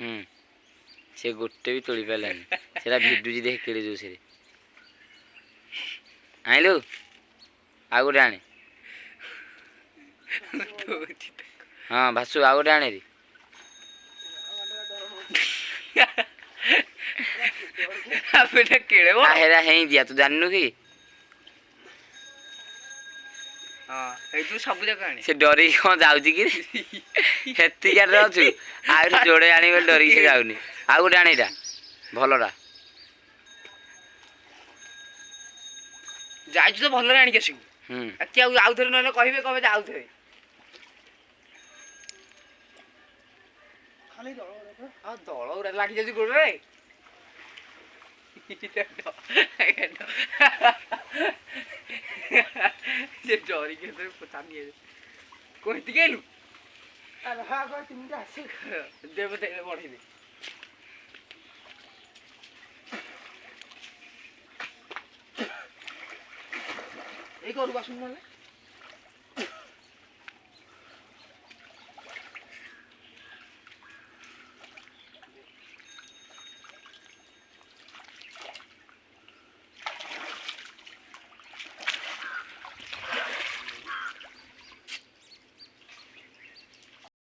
ସେ ଗୋଟେ ବି ତୋଳି ପାରିଲାନି ସେଟା ଭିଡୁଛି ଦେଖେ କେଡ଼େ ଜୋରସରେ ଆଣିଲୁ ଆଉ ଗୋଟେ ଆଣେ ହଁ ଭାସୁ ଆଉ ଗୋଟେ ଆଣେ ହେରା ହେଇଁ ଦିଆ ତୁ ଜାଣିନୁ କି ସବୁ ଯାକ ଆଣେ ସେ ଡରିକି କ'ଣ ଯାଉଛି କି ହେତିକାରେ ଅଛୁ ଆଉ ଯୋଡ଼େ ଆଣିବି ବୋଲି ଡରିକି ସେ ଯାଉନି ଆଉ ଗୋଟେ ଆଣେ ଏଇଟା ଭଲଟା ଯାଇଛୁ ତ ଭଲରେ ଆଣିକି ଆସିବୁ କି ଆଉ ଥରେ ନହେଲେ କହିବେ ଯେ ଆଉ ଥରେ ଦଳ ଗୁଡ଼ା ଲାଗି ଯାଉଛି ଗୋଡ଼ରେ ସେ ଡରିକି କହି ଗଲୁ ଦେବ ବଢେଇଦେ ଏଇ ଘରକୁ ଆସୁନୁ ନହେଲେ